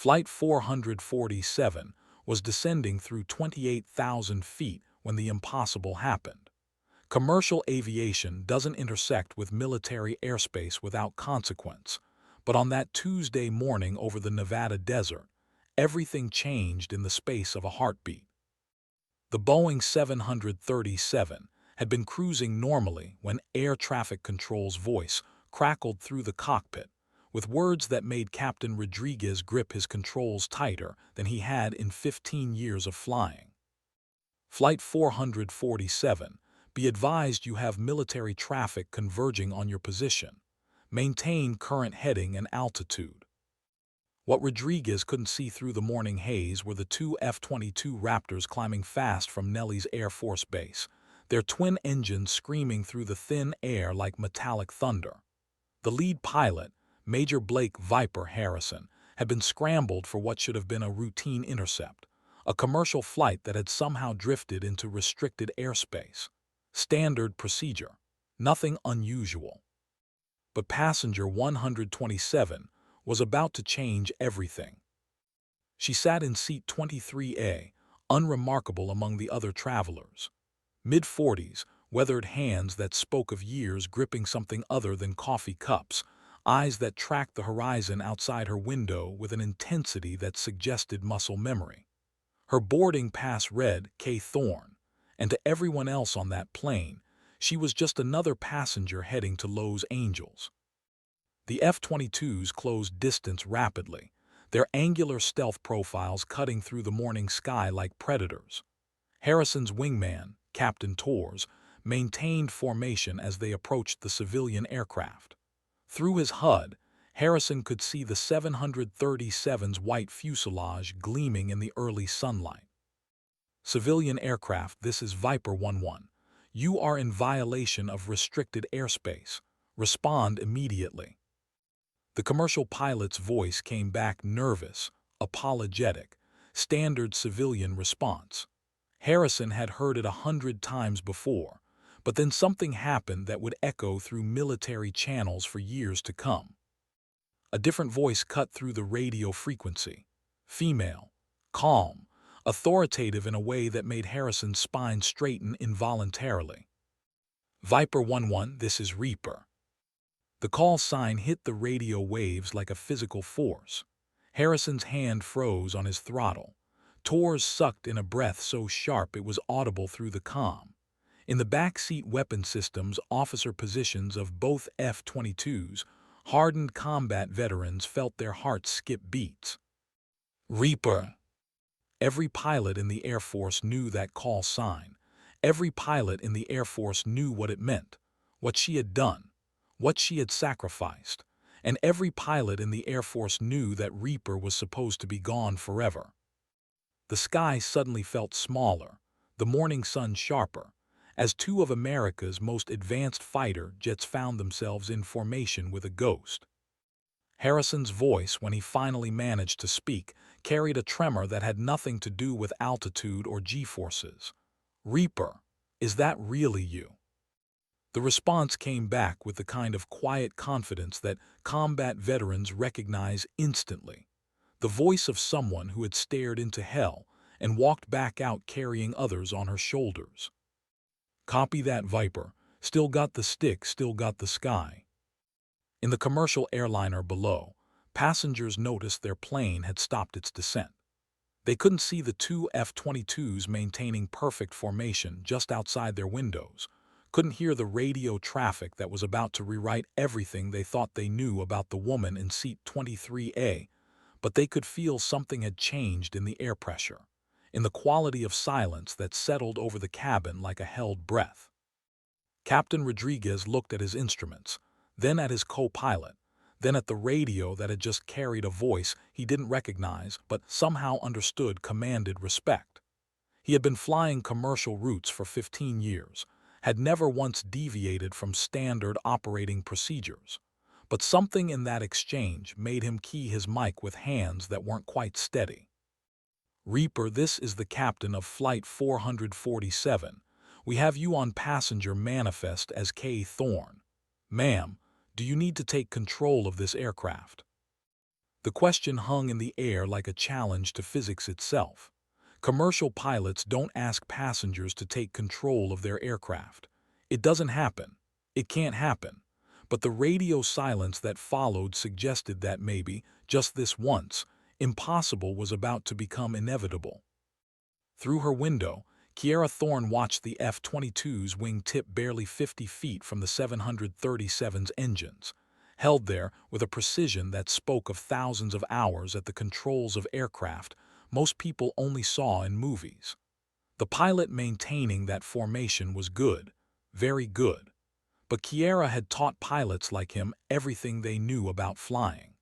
Flight 447 was descending through 28,000 feet when the impossible happened. Commercial aviation doesn't intersect with military airspace without consequence, but on that Tuesday morning over the Nevada desert, everything changed in the space of a heartbeat. The Boeing 737 had been cruising normally when air traffic control's voice crackled through the cockpit, with words that made Captain Rodriguez grip his controls tighter than he had in 15 years of flying. Flight 447, be advised you have military traffic converging on your position. Maintain current heading and altitude. What Rodriguez couldn't see through the morning haze were the two F-22 Raptors climbing fast from Nellis Air Force Base, their twin engines screaming through the thin air like metallic thunder. The lead pilot, Major Blake "Viper" Harrison, had been scrambled for what should have been a routine intercept, a commercial flight that had somehow drifted into restricted airspace. Standard procedure. Nothing unusual. But passenger 127 was about to change everything. She sat in seat 23A, unremarkable among the other travelers. Mid-40s, weathered hands that spoke of years gripping something other than coffee cups, eyes that tracked the horizon outside her window with an intensity that suggested muscle memory. Her boarding pass read K. Thorne, and to everyone else on that plane, she was just another passenger heading to Los Angeles. The F-22s closed distance rapidly, their angular stealth profiles cutting through the morning sky like predators. Harrison's wingman, Captain Torres, maintained formation as they approached the civilian aircraft. Through his HUD, Harrison could see the 737's white fuselage gleaming in the early sunlight. Civilian aircraft, this is Viper 11. You are in violation of restricted airspace. Respond immediately. The commercial pilot's voice came back nervous, apologetic, standard civilian response. Harrison had heard it 100 times before, but then something happened that would echo through military channels for years to come. A different voice cut through the radio frequency. Female, calm, authoritative in a way that made Harrison's spine straighten involuntarily. Viper 11, this is Reaper. The call sign hit the radio waves like a physical force. Harrison's hand froze on his throttle. Torres sucked in a breath so sharp it was audible through the comm. In the backseat weapon systems officer positions of both F-22s, hardened combat veterans felt their hearts skip beats. Reaper. Every pilot in the Air Force knew that call sign. Every pilot in the Air Force knew what it meant, what she had done, what she had sacrificed, and every pilot in the Air Force knew that Reaper was supposed to be gone forever. The sky suddenly felt smaller, the morning sun sharper, as two of America's most advanced fighter jets found themselves in formation with a ghost. Harrison's voice, when he finally managed to speak, carried a tremor that had nothing to do with altitude or G-forces. Reaper, is that really you? The response came back with the kind of quiet confidence that combat veterans recognize instantly. The voice of someone who had stared into hell and walked back out carrying others on her shoulders. Copy that, Viper. Still got the stick, still got the sky. In the commercial airliner below, passengers noticed their plane had stopped its descent. They couldn't see the two F-22s maintaining perfect formation just outside their windows, couldn't hear the radio traffic that was about to rewrite everything they thought they knew about the woman in seat 23A, but they could feel something had changed in the air pressure, in the quality of silence that settled over the cabin like a held breath. Captain Rodriguez looked at his instruments, then at his co-pilot, then at the radio that had just carried a voice he didn't recognize but somehow understood commanded respect. He had been flying commercial routes for 15 years, had never once deviated from standard operating procedures, but something in that exchange made him key his mic with hands that weren't quite steady. Reaper, this is the captain of Flight 447. We have you on passenger manifest as K. Thorne. Ma'am, do you need to take control of this aircraft? The question hung in the air like a challenge to physics itself. Commercial pilots don't ask passengers to take control of their aircraft. It doesn't happen. It can't happen. But the radio silence that followed suggested that maybe, just this once, impossible was about to become inevitable. Through her window, Kiera Thorne watched the F-22's wing tip barely 50 feet from the 737's engines, held there with a precision that spoke of thousands of hours at the controls of aircraft most people only saw in movies. The pilot maintaining that formation was good, very good. But Kiera had taught pilots like him everything they knew about flying.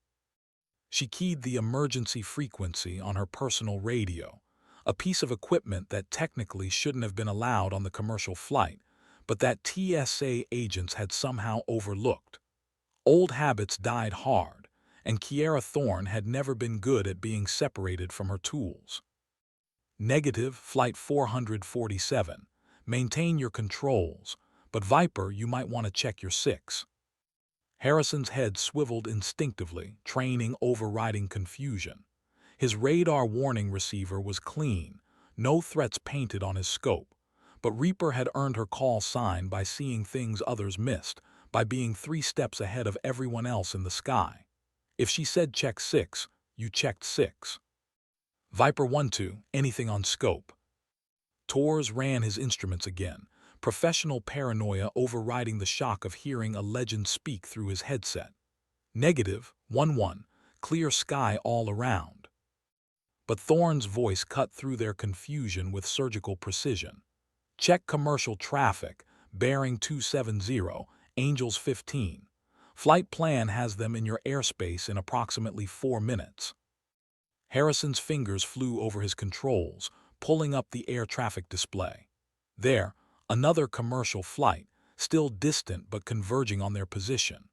She keyed the emergency frequency on her personal radio, a piece of equipment that technically shouldn't have been allowed on the commercial flight, but that TSA agents had somehow overlooked. Old habits died hard, and Kiera Thorne had never been good at being separated from her tools. Negative, Flight 447. Maintain your controls, but Viper, you might want to check your 6. Harrison's head swiveled instinctively, training overriding confusion. His radar warning receiver was clean, no threats painted on his scope. But Reaper had earned her call sign by seeing things others missed, by being 3 steps ahead of everyone else in the sky. If she said check 6, you checked 6. Viper 1-2, anything on scope? Torres ran his instruments again, professional paranoia overriding the shock of hearing a legend speak through his headset. Negative, 1-1, clear sky all around. But Thorne's voice cut through their confusion with surgical precision. Check commercial traffic, bearing 270, Angels 15. Flight plan has them in your airspace in approximately 4 minutes. Harrison's fingers flew over his controls, pulling up the air traffic display. There, another commercial flight, still distant but converging on their position.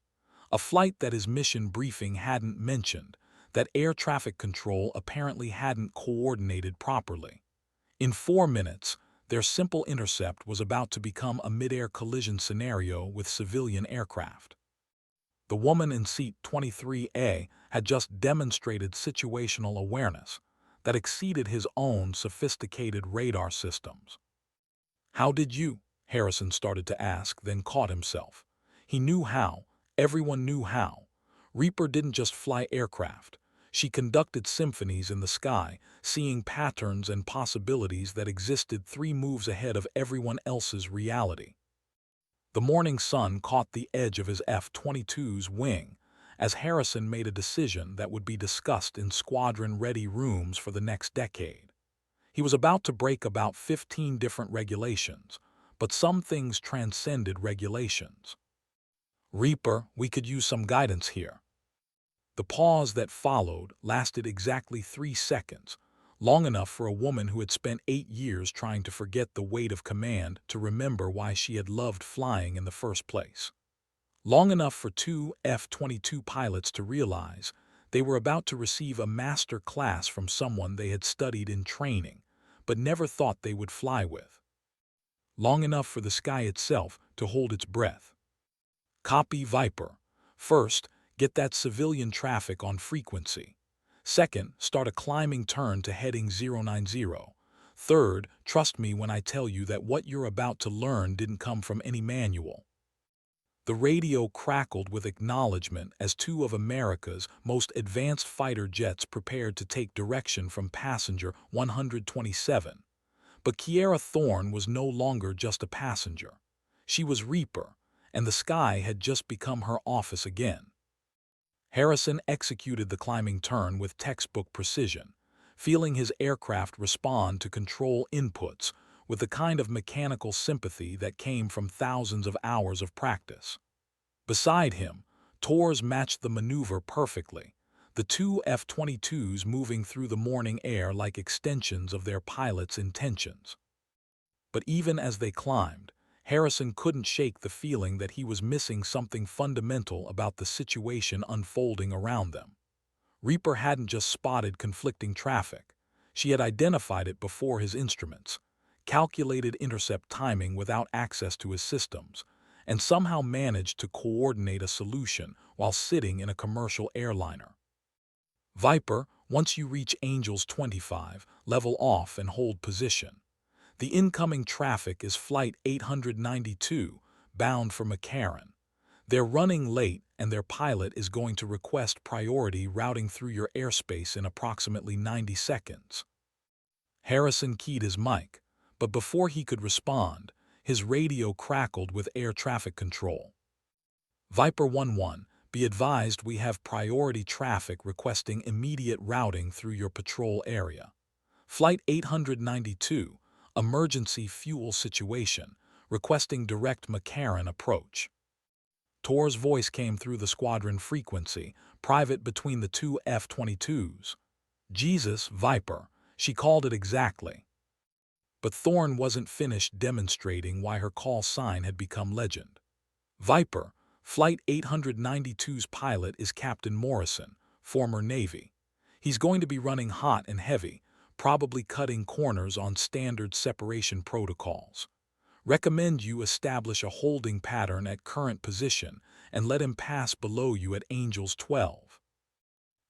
A flight that his mission briefing hadn't mentioned, that air traffic control apparently hadn't coordinated properly. In 4 minutes, their simple intercept was about to become a mid-air collision scenario with civilian aircraft. The woman in seat 23A had just demonstrated situational awareness that exceeded his own sophisticated radar systems. How did you? Harrison started to ask, then caught himself. He knew how. Everyone knew how. Reaper didn't just fly aircraft. She conducted symphonies in the sky, seeing patterns and possibilities that existed 3 moves ahead of everyone else's reality. The morning sun caught the edge of his F-22's wing as Harrison made a decision that would be discussed in squadron-ready rooms for the next decade. He was about to break about 15 different regulations, but some things transcended regulations. Reaper, we could use some guidance here. The pause that followed lasted exactly 3 seconds, long enough for a woman who had spent 8 years trying to forget the weight of command to remember why she had loved flying in the first place. Long enough for 2 F-22 pilots to realize they were about to receive a master class from someone they had studied in training, but never thought they would fly with. Long enough for the sky itself to hold its breath. Copy Viper. First, get that civilian traffic on frequency. Second, start a climbing turn to heading 090. Third, trust me when I tell you that what you're about to learn didn't come from any manual. The radio crackled with acknowledgement as 2 of America's most advanced fighter jets prepared to take direction from passenger 127. But Kiera Thorne was no longer just a passenger. She was Reaper, and the sky had just become her office again. Harrison executed the climbing turn with textbook precision, feeling his aircraft respond to control inputs with the kind of mechanical sympathy that came from thousands of hours of practice. Beside him, Torres matched the maneuver perfectly, the 2 F-22s moving through the morning air like extensions of their pilots' intentions. But even as they climbed, Harrison couldn't shake the feeling that he was missing something fundamental about the situation unfolding around them. Reaper hadn't just spotted conflicting traffic. She had identified it before his instruments, calculated intercept timing without access to his systems, and somehow managed to coordinate a solution while sitting in a commercial airliner. Viper, once you reach Angels 25, level off and hold position. The incoming traffic is Flight 892, bound for McCarran. They're running late and their pilot is going to request priority routing through your airspace in approximately 90 seconds. Harrison keyed his mic, but before he could respond, his radio crackled with air traffic control. Viper 11, be advised we have priority traffic requesting immediate routing through your patrol area. Flight 892, emergency fuel situation, requesting direct McCarran approach. Tor's voice came through the squadron frequency, private between the two F-22s. Jesus, Viper, she called it exactly. But Thorne wasn't finished demonstrating why her call sign had become legend. Viper, Flight 892's pilot is Captain Morrison, former Navy. He's going to be running hot and heavy, probably cutting corners on standard separation protocols. Recommend you establish a holding pattern at current position and let him pass below you at Angels 12.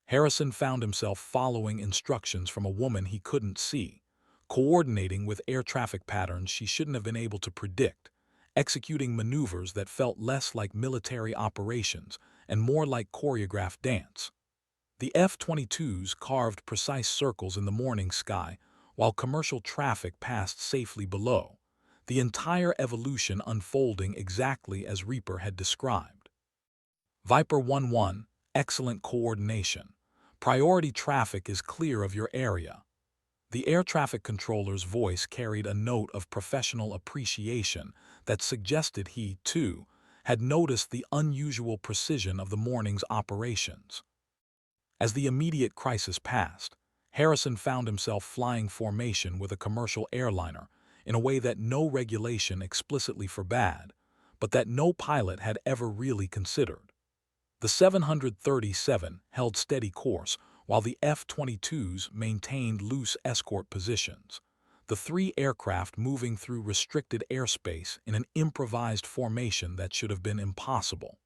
Harrison found himself following instructions from a woman he couldn't see, coordinating with air traffic patterns she shouldn't have been able to predict, executing maneuvers that felt less like military operations and more like choreographed dance. The F-22s carved precise circles in the morning sky, while commercial traffic passed safely below, the entire evolution unfolding exactly as Reaper had described. Viper 11, excellent coordination. Priority traffic is clear of your area. The air traffic controller's voice carried a note of professional appreciation that suggested he, too, had noticed the unusual precision of the morning's operations. As the immediate crisis passed, Harrison found himself flying formation with a commercial airliner in a way that no regulation explicitly forbade, but that no pilot had ever really considered. The 737 held steady course, while the F-22s maintained loose escort positions, the three aircraft moving through restricted airspace in an improvised formation that should have been impossible.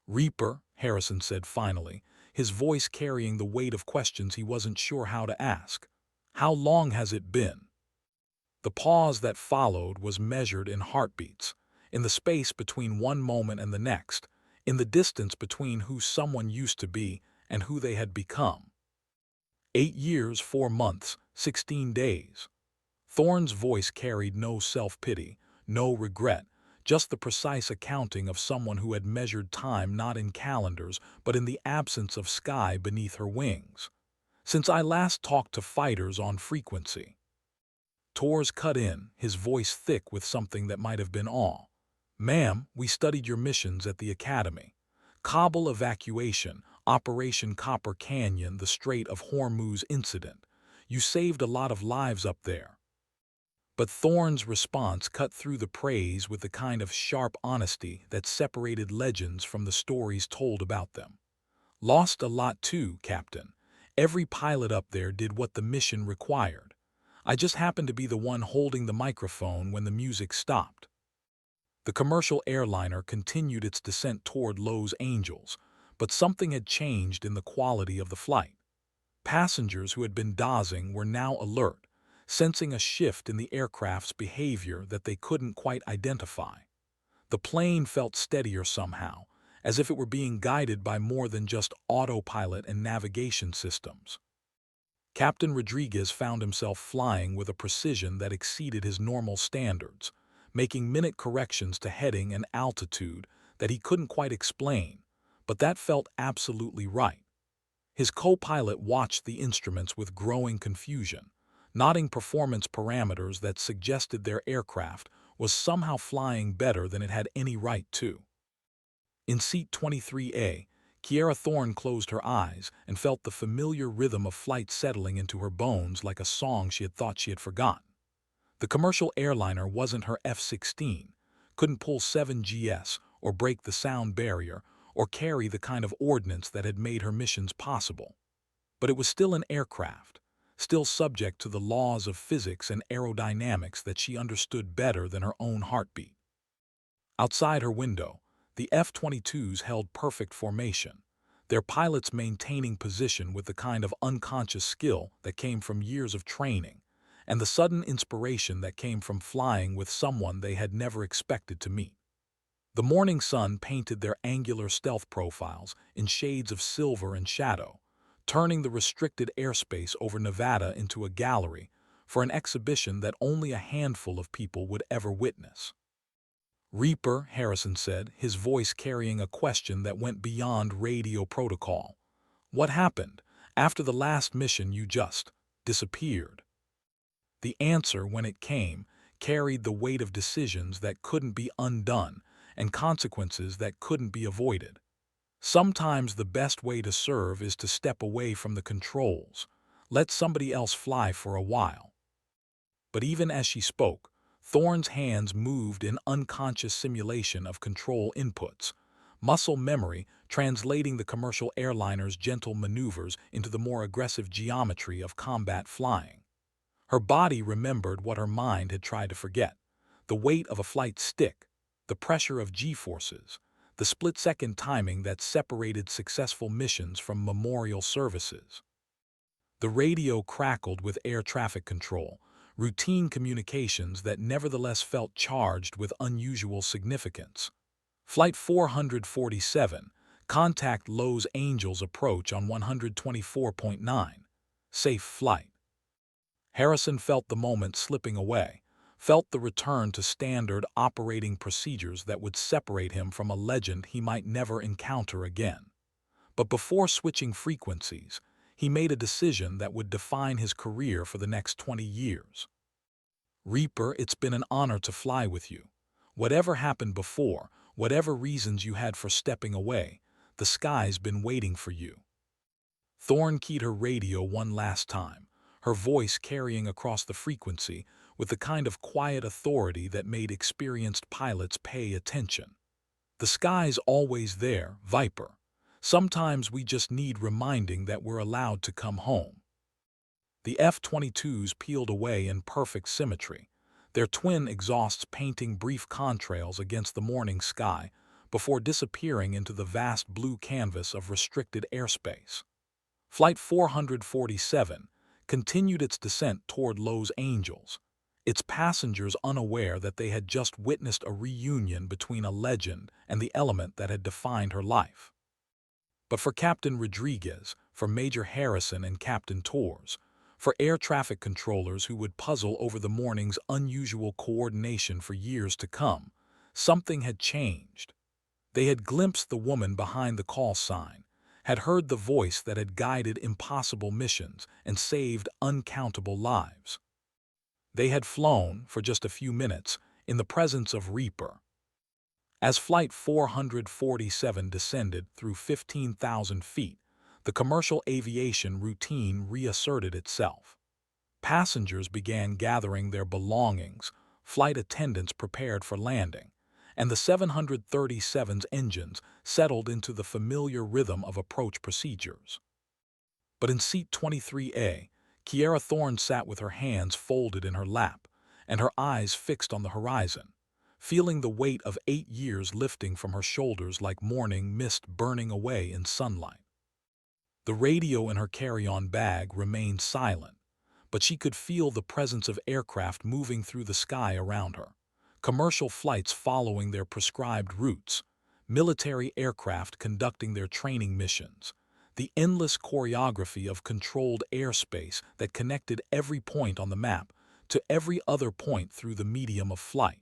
Reaper, Harrison said finally, his voice carrying the weight of questions he wasn't sure how to ask. How long has it been? The pause that followed was measured in heartbeats, in the space between one moment and the next, in the distance between who someone used to be and who they had become. 8 years, 4 months, 16 days. Thorne's voice carried no self-pity, no regret, just the precise accounting of someone who had measured time not in calendars but in the absence of sky beneath her wings. Since I last talked to fighters on frequency. Tor's cut in, his voice thick with something that might have been awe. Ma'am, we studied your missions at the Academy. Kabul evacuation, Operation Copper Canyon, the Strait of Hormuz incident. You saved a lot of lives up there. But Thorne's response cut through the praise with the kind of sharp honesty that separated legends from the stories told about them. Lost a lot too, Captain. Every pilot up there did what the mission required. I just happened to be the one holding the microphone when the music stopped. The commercial airliner continued its descent toward Los Angeles, but something had changed in the quality of the flight. Passengers who had been dozing were now alert, sensing a shift in the aircraft's behavior that they couldn't quite identify. The plane felt steadier somehow, as if it were being guided by more than just autopilot and navigation systems. Captain Rodriguez found himself flying with a precision that exceeded his normal standards, making minute corrections to heading and altitude that he couldn't quite explain, but that felt absolutely right. His co-pilot watched the instruments with growing confusion, nodding performance parameters that suggested their aircraft was somehow flying better than it had any right to. In seat 23A, Kiera Thorne closed her eyes and felt the familiar rhythm of flight settling into her bones like a song she had thought she had forgotten. The commercial airliner wasn't her F-16, couldn't pull 7GS or break the sound barrier or carry the kind of ordnance that had made her missions possible. But it was still an aircraft, still subject to the laws of physics and aerodynamics that she understood better than her own heartbeat. Outside her window, the F-22s held perfect formation, their pilots maintaining position with the kind of unconscious skill that came from years of training, and the sudden inspiration that came from flying with someone they had never expected to meet. The morning sun painted their angular stealth profiles in shades of silver and shadow, turning the restricted airspace over Nevada into a gallery for an exhibition that only a handful of people would ever witness. "Reaper," Harrison said, his voice carrying a question that went beyond radio protocol. "What happened? After the last mission you just disappeared." The answer, when it came, carried the weight of decisions that couldn't be undone and consequences that couldn't be avoided. Sometimes the best way to serve is to step away from the controls. Let somebody else fly for a while. But even as she spoke, Thorne's hands moved in unconscious simulation of control inputs, muscle memory translating the commercial airliner's gentle maneuvers into the more aggressive geometry of combat flying. Her body remembered what her mind had tried to forget: the weight of a flight stick, the pressure of G-forces, the split-second timing that separated successful missions from memorial services. The radio crackled with air traffic control, routine communications that nevertheless felt charged with unusual significance. Flight 447, contact Los Angeles approach on 124.9. Safe flight. Harrison felt the moment slipping away, felt the return to standard operating procedures that would separate him from a legend he might never encounter again. But before switching frequencies, he made a decision that would define his career for the next 20 years. "Reaper, it's been an honor to fly with you. Whatever happened before, whatever reasons you had for stepping away, the sky's been waiting for you." Thorne keyed her radio one last time, her voice carrying across the frequency with the kind of quiet authority that made experienced pilots pay attention. "The sky's always there, Viper. Sometimes we just need reminding that we're allowed to come home." The F-22s peeled away in perfect symmetry, their twin exhausts painting brief contrails against the morning sky before disappearing into the vast blue canvas of restricted airspace. Flight 447 continued its descent toward Los Angeles, its passengers unaware that they had just witnessed a reunion between a legend and the element that had defined her life. But for Captain Rodriguez, for Major Harrison and Captain Torres, for air traffic controllers who would puzzle over the morning's unusual coordination for years to come, something had changed. They had glimpsed the woman behind the call sign, had heard the voice that had guided impossible missions and saved uncountable lives. They had flown, for just a few minutes, in the presence of Reaper. As Flight 447 descended through 15,000 feet, the commercial aviation routine reasserted itself. Passengers began gathering their belongings, flight attendants prepared for landing, and the 737's engines settled into the familiar rhythm of approach procedures. But in seat 23A, Kiera Thorne sat with her hands folded in her lap and her eyes fixed on the horizon, feeling the weight of 8 years lifting from her shoulders like morning mist burning away in sunlight. The radio in her carry-on bag remained silent, but she could feel the presence of aircraft moving through the sky around her, commercial flights following their prescribed routes, military aircraft conducting their training missions, the endless choreography of controlled airspace that connected every point on the map to every other point through the medium of flight.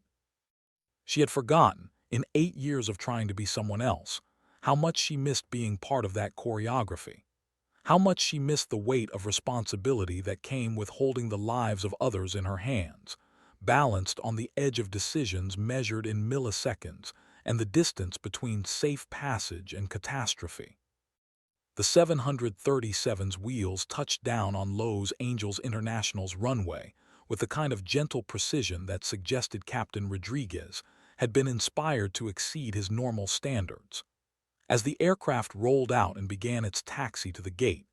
She had forgotten, in 8 years of trying to be someone else, how much she missed being part of that choreography. How much she missed the weight of responsibility that came with holding the lives of others in her hands, balanced on the edge of decisions measured in milliseconds and the distance between safe passage and catastrophe. The 737's wheels touched down on Los Angeles International's runway with the kind of gentle precision that suggested Captain Rodriguez had been inspired to exceed his normal standards. As the aircraft rolled out and began its taxi to the gate,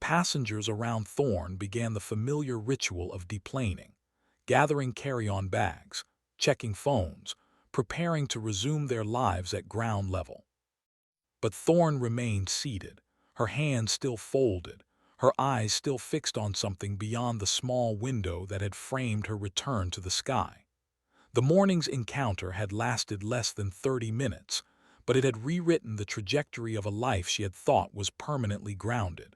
passengers around Thorne began the familiar ritual of deplaning, gathering carry-on bags, checking phones, preparing to resume their lives at ground level. But Thorne remained seated, her hands still folded, her eyes still fixed on something beyond the small window that had framed her return to the sky. The morning's encounter had lasted less than 30 minutes, but it had rewritten the trajectory of a life she had thought was permanently grounded.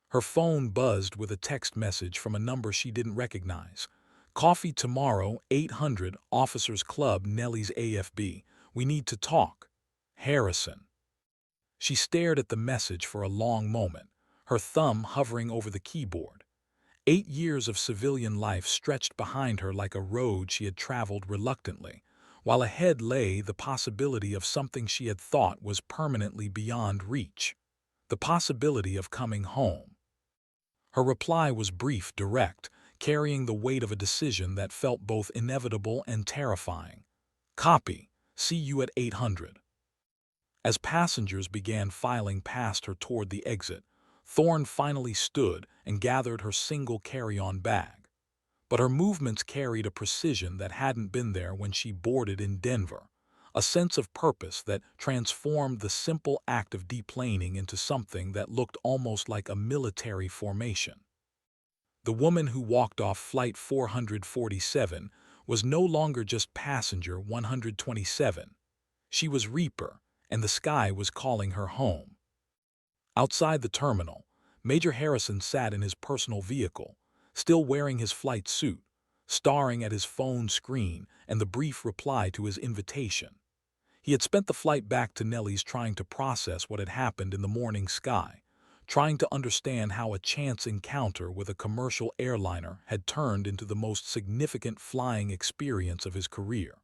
Her phone buzzed with a text message from a number she didn't recognize. "Coffee tomorrow, 800, Officers Club, Nellie's AFB. We need to talk. Harrison." She stared at the message for a long moment, her thumb hovering over the keyboard. 8 years of civilian life stretched behind her like a road she had traveled reluctantly, while ahead lay the possibility of something she had thought was permanently beyond reach. The possibility of coming home. Her reply was brief, direct, carrying the weight of a decision that felt both inevitable and terrifying. "Copy. See you at 800. As passengers began filing past her toward the exit, Thorne finally stood and gathered her single carry-on bag. But her movements carried a precision that hadn't been there when she boarded in Denver, a sense of purpose that transformed the simple act of deplaning into something that looked almost like a military formation. The woman who walked off Flight 447 was no longer just passenger 127. She was Reaper, and the sky was calling her home. Outside the terminal, Major Harrison sat in his personal vehicle, still wearing his flight suit, staring at his phone screen and the brief reply to his invitation. He had spent the flight back to Nellie's trying to process what had happened in the morning sky, trying to understand how a chance encounter with a commercial airliner had turned into the most significant flying experience of his career.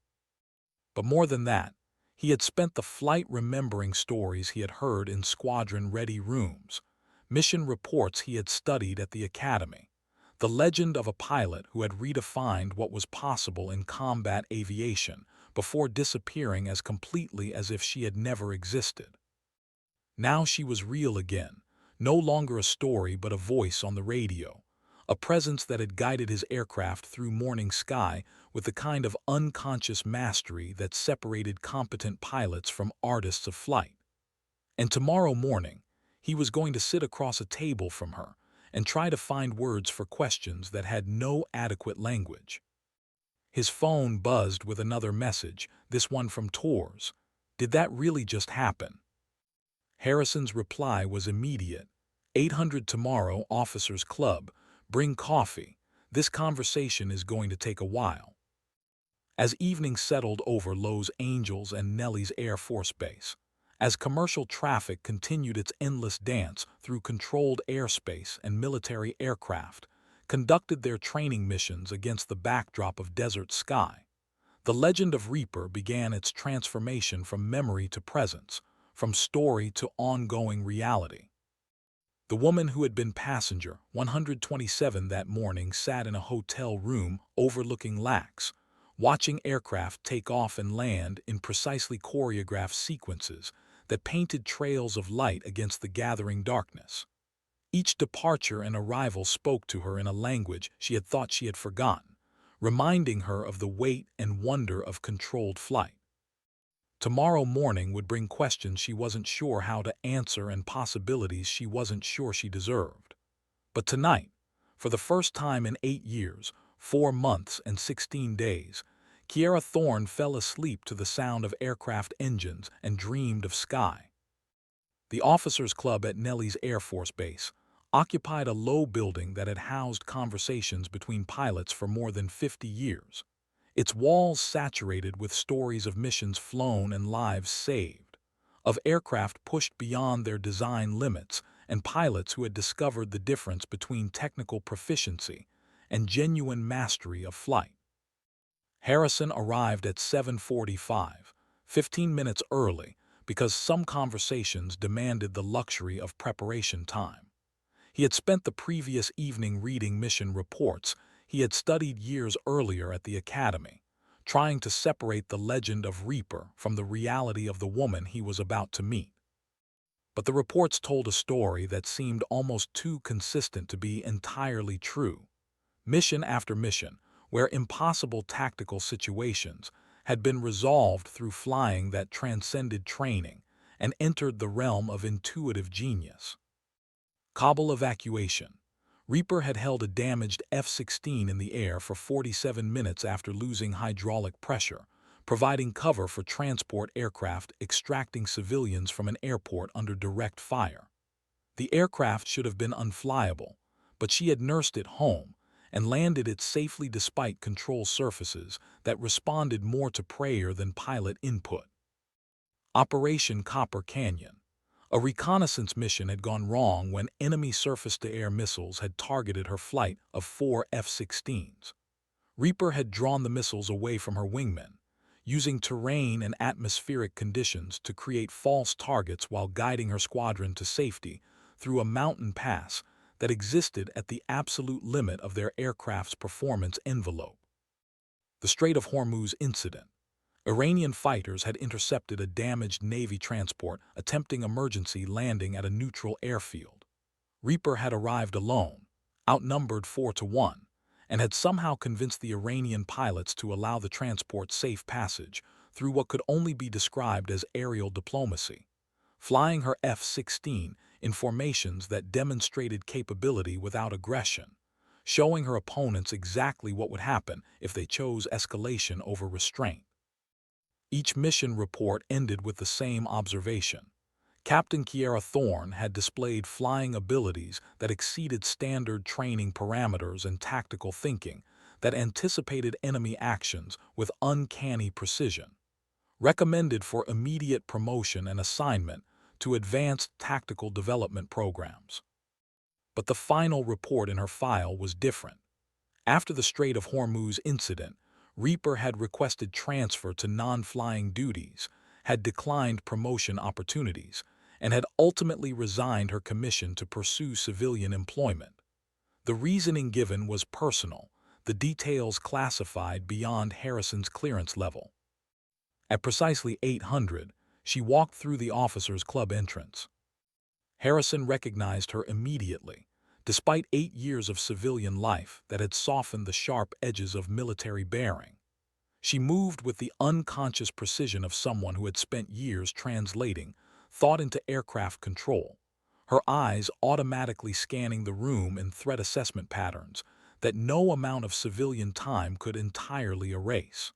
But more than that, he had spent the flight remembering stories he had heard in squadron-ready rooms, mission reports he had studied at the academy, the legend of a pilot who had redefined what was possible in combat aviation before disappearing as completely as if she had never existed. Now she was real again, no longer a story but a voice on the radio, a presence that had guided his aircraft through morning sky with the kind of unconscious mastery that separated competent pilots from artists of flight. And tomorrow morning, he was going to sit across a table from her and try to find words for questions that had no adequate language. His phone buzzed with another message, this one from Tours. Did that really just happen? Harrison's reply was immediate. 800 tomorrow, Officers Club. Bring coffee. This conversation is going to take a while. As evening settled over Los Angeles and Nellie's Air Force Base, as commercial traffic continued its endless dance through controlled airspace and military aircraft conducted their training missions against the backdrop of desert sky, the legend of Reaper began its transformation from memory to presence, from story to ongoing reality. The woman who had been passenger 127 that morning sat in a hotel room overlooking Lax, watching aircraft take off and land in precisely choreographed sequences that painted trails of light against the gathering darkness. Each departure and arrival spoke to her in a language she had thought she had forgotten, reminding her of the weight and wonder of controlled flight. Tomorrow morning would bring questions she wasn't sure how to answer and possibilities she wasn't sure she deserved. But tonight, for the first time in 8 years, 4 months and 16 days, Kiera Thorne fell asleep to the sound of aircraft engines and dreamed of sky. The Officers Club at Nellie's Air Force Base occupied a low building that had housed conversations between pilots for more than 50 years. Its walls saturated with stories of missions flown and lives saved, of aircraft pushed beyond their design limits and pilots who had discovered the difference between technical proficiency and genuine mastery of flight. Harrison arrived at 7:45, 15 minutes early, because some conversations demanded the luxury of preparation time. He had spent the previous evening reading mission reports he had studied years earlier at the academy, trying to separate the legend of Reaper from the reality of the woman he was about to meet. But the reports told a story that seemed almost too consistent to be entirely true. Mission after mission, where impossible tactical situations had been resolved through flying that transcended training, and entered the realm of intuitive genius. Kabul evacuation. Reaper had held a damaged F-16 in the air for 47 minutes after losing hydraulic pressure, providing cover for transport aircraft extracting civilians from an airport under direct fire. The aircraft should have been unflyable, but she had nursed it home and landed it safely despite control surfaces that responded more to prayer than pilot input. Operation Copper Canyon. A reconnaissance mission had gone wrong when enemy surface-to-air missiles had targeted her flight of 4 F-16s. Reaper had drawn the missiles away from her wingmen, using terrain and atmospheric conditions to create false targets while guiding her squadron to safety through a mountain pass that existed at the absolute limit of their aircraft's performance envelope. The Strait of Hormuz incident. Iranian fighters had intercepted a damaged Navy transport attempting emergency landing at a neutral airfield. Reaper had arrived alone, outnumbered 4-1, and had somehow convinced the Iranian pilots to allow the transport safe passage through what could only be described as aerial diplomacy, flying her F-16 in formations that demonstrated capability without aggression, showing her opponents exactly what would happen if they chose escalation over restraint. Each mission report ended with the same observation. Captain Kiera Thorne had displayed flying abilities that exceeded standard training parameters and tactical thinking that anticipated enemy actions with uncanny precision. Recommended for immediate promotion and assignment to advanced tactical development programs. But the final report in her file was different. After the Strait of Hormuz incident, Reaper had requested transfer to non-flying duties, had declined promotion opportunities, and had ultimately resigned her commission to pursue civilian employment. The reasoning given was personal, the details classified beyond Harrison's clearance level. At precisely 800, she walked through the officers' club entrance. Harrison recognized her immediately, despite 8 years of civilian life that had softened the sharp edges of military bearing. She moved with the unconscious precision of someone who had spent years translating thought into aircraft control, her eyes automatically scanning the room in threat assessment patterns that no amount of civilian time could entirely erase.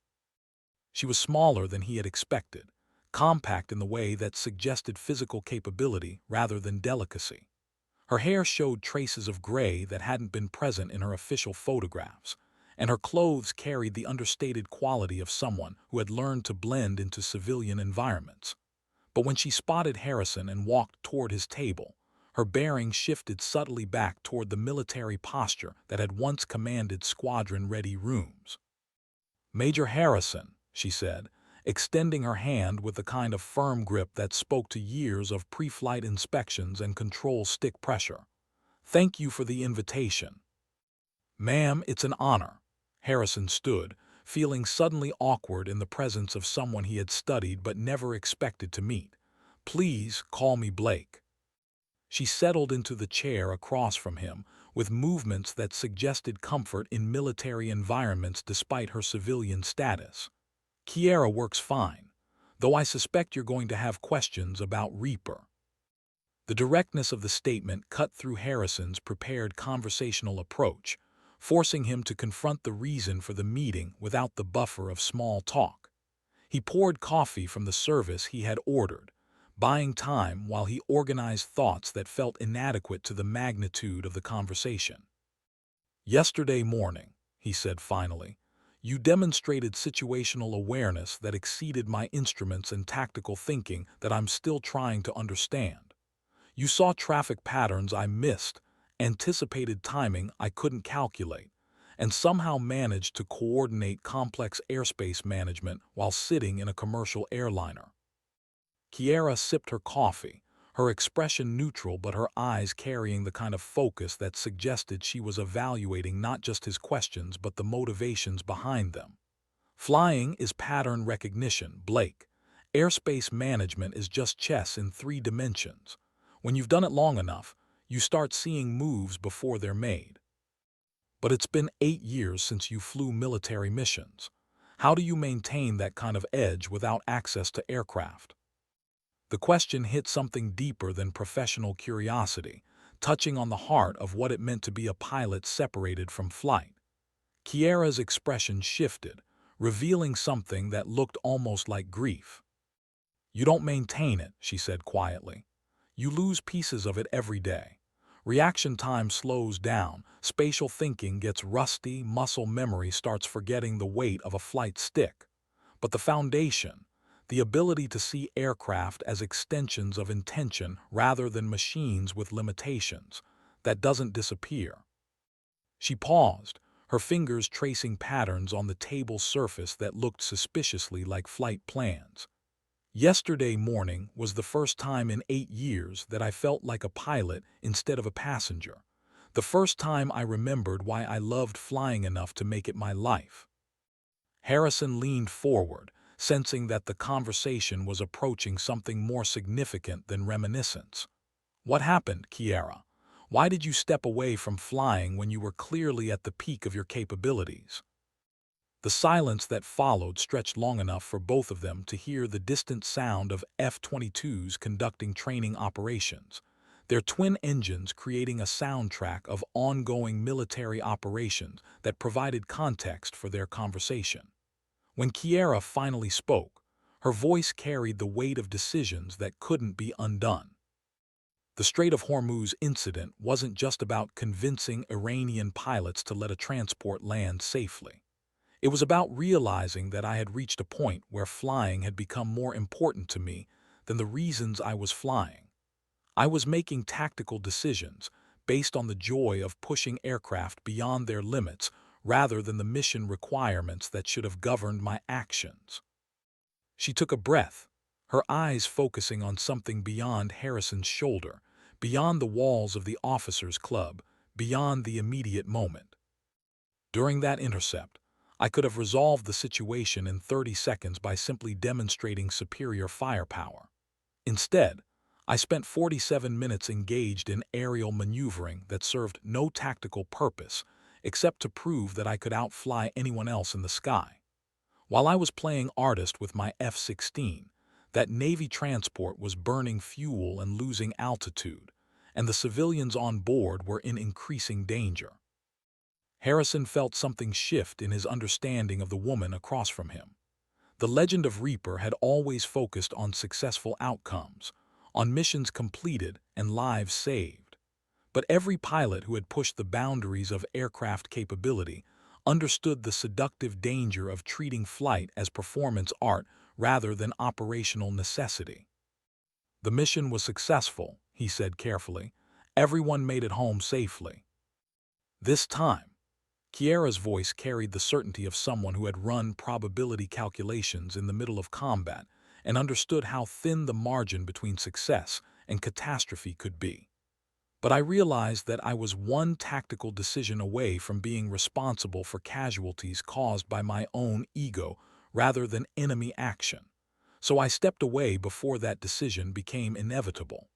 She was smaller than he had expected, compact in the way that suggested physical capability rather than delicacy. Her hair showed traces of gray that hadn't been present in her official photographs, and her clothes carried the understated quality of someone who had learned to blend into civilian environments. But when she spotted Harrison and walked toward his table, her bearing shifted subtly back toward the military posture that had once commanded squadron-ready rooms. "Major Harrison," she said, extending her hand with the kind of firm grip that spoke to years of pre-flight inspections and control stick pressure. "Thank you for the invitation." "Ma'am, it's an honor." Harrison stood, feeling suddenly awkward in the presence of someone he had studied but never expected to meet. "Please call me Blake." She settled into the chair across from him, with movements that suggested comfort in military environments despite her civilian status. "Kiera works fine, though I suspect you're going to have questions about Reaper." The directness of the statement cut through Harrison's prepared conversational approach, forcing him to confront the reason for the meeting without the buffer of small talk. He poured coffee from the service he had ordered, buying time while he organized thoughts that felt inadequate to the magnitude of the conversation. "Yesterday morning," he said finally, "you demonstrated situational awareness that exceeded my instruments and tactical thinking that I'm still trying to understand. You saw traffic patterns I missed, anticipated timing I couldn't calculate, and somehow managed to coordinate complex airspace management while sitting in a commercial airliner." Kiera sipped her coffee, her expression neutral but her eyes carrying the kind of focus that suggested she was evaluating not just his questions but the motivations behind them. "Flying is pattern recognition, Blake. Airspace management is just chess in 3 dimensions. When you've done it long enough, you start seeing moves before they're made. But it's been 8 years since you flew military missions. How do you maintain that kind of edge without access to aircraft?" The question hit something deeper than professional curiosity, touching on the heart of what it meant to be a pilot separated from flight. Kiera's expression shifted, revealing something that looked almost like grief. "You don't maintain it," she said quietly. "You lose pieces of it every day. Reaction time slows down, spatial thinking gets rusty, muscle memory starts forgetting the weight of a flight stick. But the foundation, the ability to see aircraft as extensions of intention rather than machines with limitations, that doesn't disappear." She paused, her fingers tracing patterns on the table's surface that looked suspiciously like flight plans. "Yesterday morning was the first time in 8 years that I felt like a pilot instead of a passenger. The first time I remembered why I loved flying enough to make it my life." Harrison leaned forward, sensing that the conversation was approaching something more significant than reminiscence. "What happened, Kiera? Why did you step away from flying when you were clearly at the peak of your capabilities?" The silence that followed stretched long enough for both of them to hear the distant sound of F-22s conducting training operations, their twin engines creating a soundtrack of ongoing military operations that provided context for their conversation. When Kiera finally spoke, her voice carried the weight of decisions that couldn't be undone. The Strait of Hormuz incident wasn't just about convincing Iranian pilots to let a transport land safely. It was about realizing that I had reached a point where flying had become more important to me than the reasons I was flying. I was making tactical decisions based on the joy of pushing aircraft beyond their limits rather than the mission requirements that should have governed my actions. She took a breath, her eyes focusing on something beyond Harrison's shoulder, beyond the walls of the officers' club, beyond the immediate moment. During that intercept, I could have resolved the situation in 30 seconds by simply demonstrating superior firepower. Instead, I spent 47 minutes engaged in aerial maneuvering that served no tactical purpose except to prove that I could outfly anyone else in the sky. While I was playing artist with my F-16, that Navy transport was burning fuel and losing altitude, and the civilians on board were in increasing danger. Harrison felt something shift in his understanding of the woman across from him. The legend of Reaper had always focused on successful outcomes, on missions completed and lives saved. But every pilot who had pushed the boundaries of aircraft capability understood the seductive danger of treating flight as performance art rather than operational necessity. "The mission was successful," he said carefully. "Everyone made it home safely." This time, Kiera's voice carried the certainty of someone who had run probability calculations in the middle of combat and understood how thin the margin between success and catastrophe could be. "But I realized that I was one tactical decision away from being responsible for casualties caused by my own ego rather than enemy action. So I stepped away before that decision became inevitable."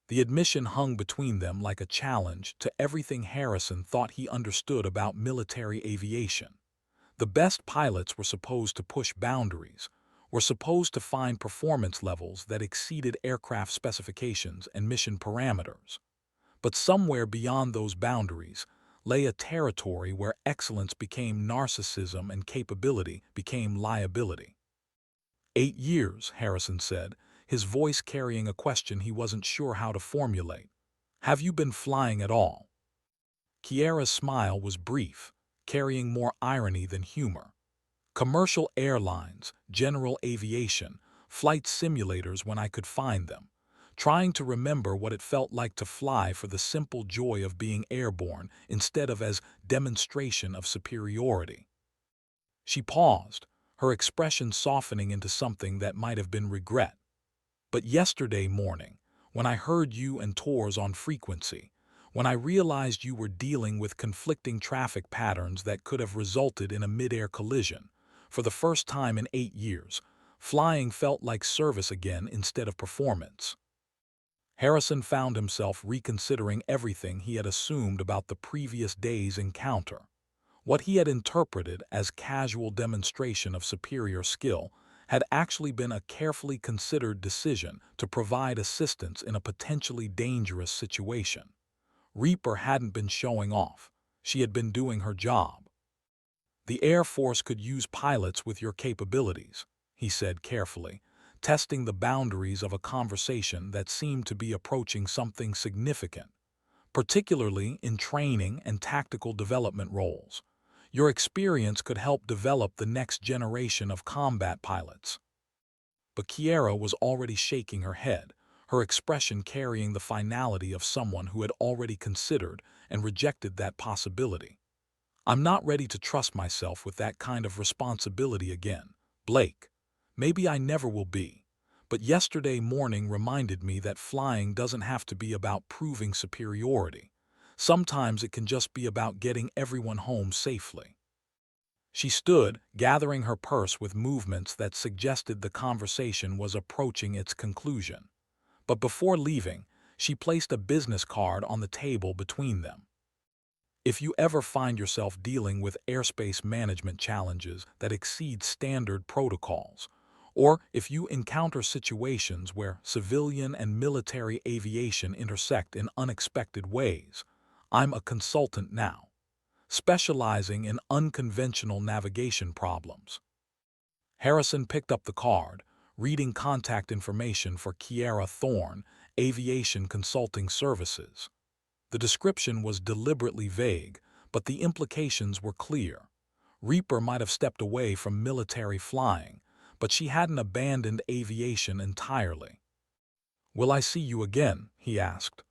The admission hung between them like a challenge to everything Harrison thought he understood about military aviation. The best pilots were supposed to push boundaries, were supposed to find performance levels that exceeded aircraft specifications and mission parameters. But somewhere beyond those boundaries lay a territory where excellence became narcissism and capability became liability. 8 years, Harrison said, his voice carrying a question he wasn't sure how to formulate. "Have you been flying at all?" Kiera's smile was brief, carrying more irony than humor. "Commercial airlines, general aviation, flight simulators when I could find them, trying to remember what it felt like to fly for the simple joy of being airborne instead of as demonstration of superiority." She paused, her expression softening into something that might have been regret. "But yesterday morning, when I heard you and Tors on frequency, when I realized you were dealing with conflicting traffic patterns that could have resulted in a mid-air collision, for the first time in 8 years, flying felt like service again instead of performance." Harrison found himself reconsidering everything he had assumed about the previous day's encounter. What he had interpreted as casual demonstration of superior skill had actually been a carefully considered decision to provide assistance in a potentially dangerous situation. Reaper hadn't been showing off. She had been doing her job. "The Air Force could use pilots with your capabilities," he said carefully, testing the boundaries of a conversation that seemed to be approaching something significant, particularly in training and tactical development roles. "Your experience could help develop the next generation of combat pilots." But Kiera was already shaking her head, her expression carrying the finality of someone who had already considered and rejected that possibility. "I'm not ready to trust myself with that kind of responsibility again, Blake. Maybe I never will be. But yesterday morning reminded me that flying doesn't have to be about proving superiority. Sometimes it can just be about getting everyone home safely." She stood, gathering her purse with movements that suggested the conversation was approaching its conclusion. But before leaving, she placed a business card on the table between them. "If you ever find yourself dealing with airspace management challenges that exceed standard protocols, or if you encounter situations where civilian and military aviation intersect in unexpected ways, I'm a consultant now, specializing in unconventional navigation problems." Harrison picked up the card, reading contact information for Kiera Thorne, Aviation Consulting Services. The description was deliberately vague, but the implications were clear. Reaper might have stepped away from military flying, but she hadn't abandoned aviation entirely. "Will I see you again?" he asked.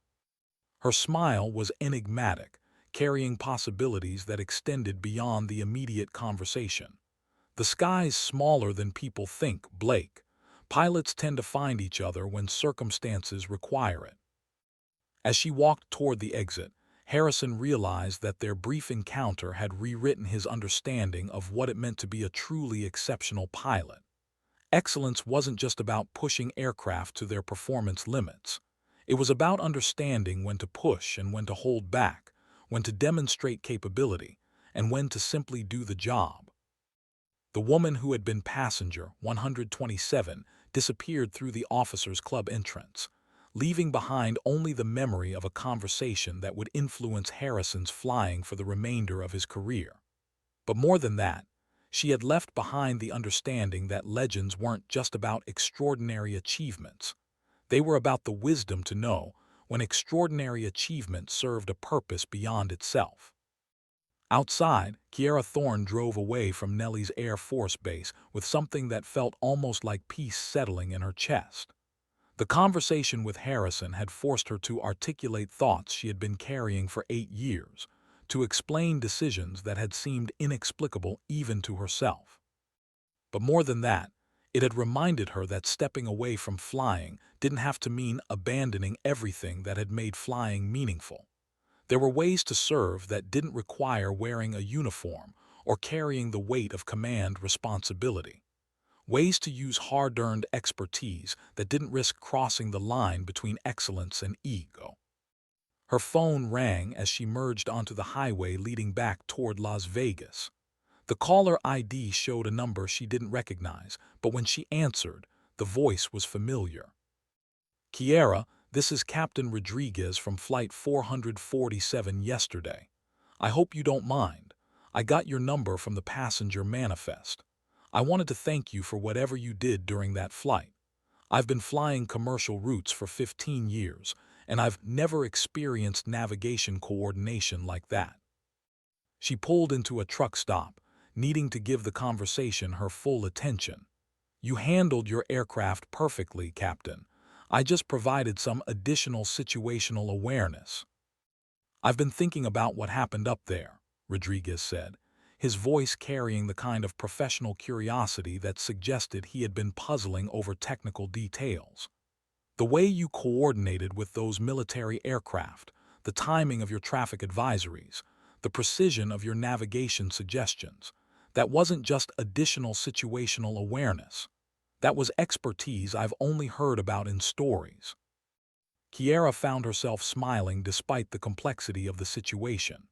Her smile was enigmatic, carrying possibilities that extended beyond the immediate conversation. "The sky's smaller than people think, Blake. Pilots tend to find each other when circumstances require it." As she walked toward the exit, Harrison realized that their brief encounter had rewritten his understanding of what it meant to be a truly exceptional pilot. Excellence wasn't just about pushing aircraft to their performance limits. It was about understanding when to push and when to hold back, when to demonstrate capability, and when to simply do the job. The woman who had been passenger 127 disappeared through the officers' club entrance, leaving behind only the memory of a conversation that would influence Harrison's flying for the remainder of his career. But more than that, she had left behind the understanding that legends weren't just about extraordinary achievements. They were about the wisdom to know when extraordinary achievement served a purpose beyond itself. Outside, Kiera Thorne drove away from Nellie's Air Force Base with something that felt almost like peace settling in her chest. The conversation with Harrison had forced her to articulate thoughts she had been carrying for 8 years, to explain decisions that had seemed inexplicable even to herself. But more than that, it had reminded her that stepping away from flying didn't have to mean abandoning everything that had made flying meaningful. There were ways to serve that didn't require wearing a uniform or carrying the weight of command responsibility. Ways to use hard-earned expertise that didn't risk crossing the line between excellence and ego. Her phone rang as she merged onto the highway leading back toward Las Vegas. The caller ID showed a number she didn't recognize, but when she answered, the voice was familiar. "Kiera, this is Captain Rodriguez from Flight 447 yesterday. I hope you don't mind. I got your number from the passenger manifest. I wanted to thank you for whatever you did during that flight. I've been flying commercial routes for 15 years, and I've never experienced navigation coordination like that." She pulled into a truck stop, needing to give the conversation her full attention. "You handled your aircraft perfectly, Captain. I just provided some additional situational awareness." "I've been thinking about what happened up there," Rodriguez said, his voice carrying the kind of professional curiosity that suggested he had been puzzling over technical details. "The way you coordinated with those military aircraft, the timing of your traffic advisories, the precision of your navigation suggestions, that wasn't just additional situational awareness. That was expertise I've only heard about in stories." Kiera found herself smiling despite the complexity of the situation.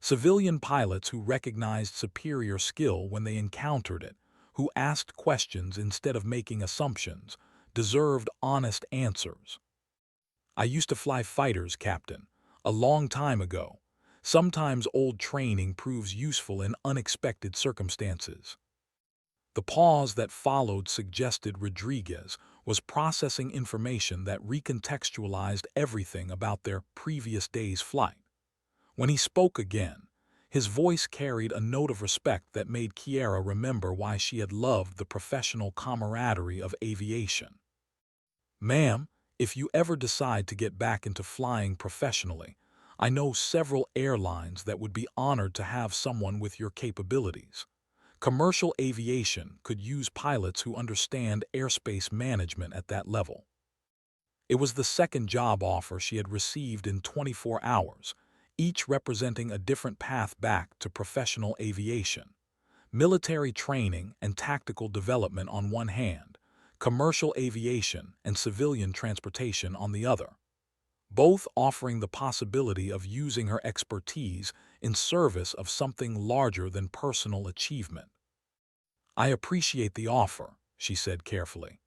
Civilian pilots who recognized superior skill when they encountered it, who asked questions instead of making assumptions, deserved honest answers. "I used to fly fighters, Captain, a long time ago. Sometimes old training proves useful in unexpected circumstances." The pause that followed suggested Rodriguez was processing information that recontextualized everything about their previous day's flight. When he spoke again, his voice carried a note of respect that made Kiera remember why she had loved the professional camaraderie of aviation. "Ma'am, if you ever decide to get back into flying professionally, I know several airlines that would be honored to have someone with your capabilities. Commercial aviation could use pilots who understand airspace management at that level." It was the second job offer she had received in 24 hours, each representing a different path back to professional aviation. Military training and tactical development on one hand, commercial aviation and civilian transportation on the other, both offering the possibility of using her expertise in service of something larger than personal achievement. "I appreciate the offer," she said carefully.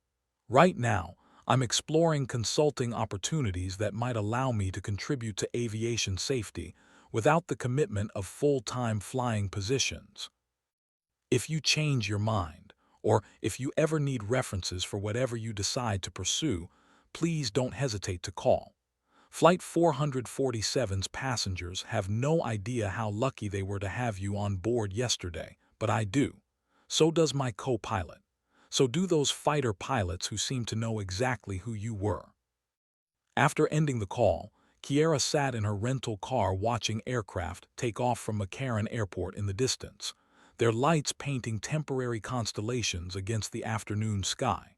"Right now, I'm exploring consulting opportunities that might allow me to contribute to aviation safety without the commitment of full-time flying positions. If you change your mind, or if you ever need references for whatever you decide to pursue, please don't hesitate to call." Flight 447's passengers have no idea how lucky they were to have you on board yesterday, but I do. So does my co-pilot. So do those fighter pilots who seem to know exactly who you were. After ending the call, Kiera sat in her rental car watching aircraft take off from McCarran Airport in the distance, their lights painting temporary constellations against the afternoon sky.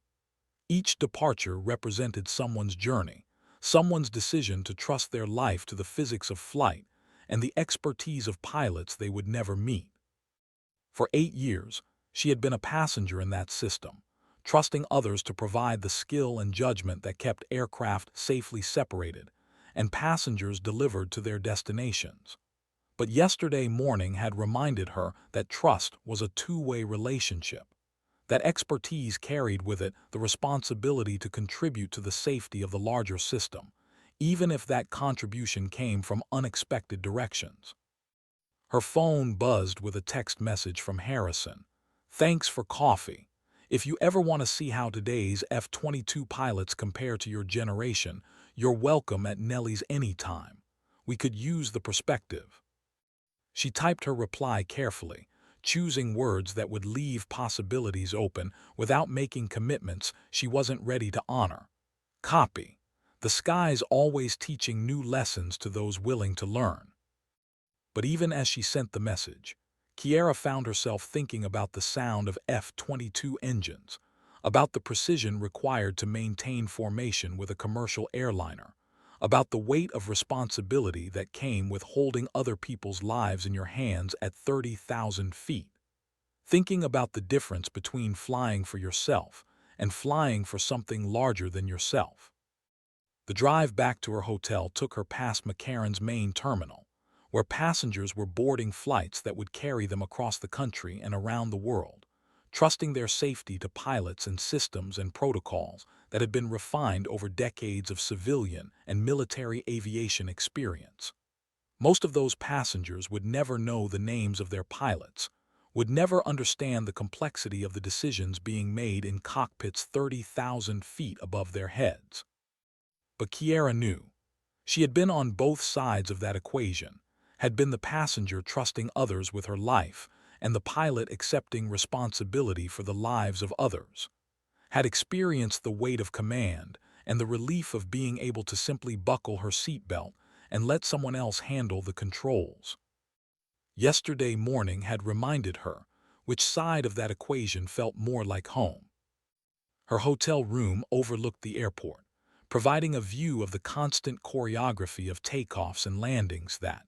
Each departure represented someone's journey, someone's decision to trust their life to the physics of flight and the expertise of pilots they would never meet. For 8 years, she had been a passenger in that system, trusting others to provide the skill and judgment that kept aircraft safely separated and passengers delivered to their destinations. But yesterday morning had reminded her that trust was a two-way relationship. That expertise carried with it the responsibility to contribute to the safety of the larger system, even if that contribution came from unexpected directions. Her phone buzzed with a text message from Harrison. "Thanks for coffee. If you ever want to see how today's F-22 pilots compare to your generation, you're welcome at Nellie's anytime. We could use the perspective." She typed her reply carefully, choosing words that would leave possibilities open without making commitments she wasn't ready to honor. Copy. The sky's always teaching new lessons to those willing to learn. But even as she sent the message, Kiera found herself thinking about the sound of F-22 engines, about the precision required to maintain formation with a commercial airliner, about the weight of responsibility that came with holding other people's lives in your hands at 30,000 feet. Thinking about the difference between flying for yourself and flying for something larger than yourself. The drive back to her hotel took her past McCarran's main terminal, where passengers were boarding flights that would carry them across the country and around the world, trusting their safety to pilots and systems and protocols that had been refined over decades of civilian and military aviation experience. Most of those passengers would never know the names of their pilots, would never understand the complexity of the decisions being made in cockpits 30,000 feet above their heads. But Kiera knew. She had been on both sides of that equation, had been the passenger trusting others with her life and the pilot accepting responsibility for the lives of others, had experienced the weight of command and the relief of being able to simply buckle her seatbelt and let someone else handle the controls. Yesterday morning had reminded her which side of that equation felt more like home. Her hotel room overlooked the airport, providing a view of the constant choreography of takeoffs and landings that,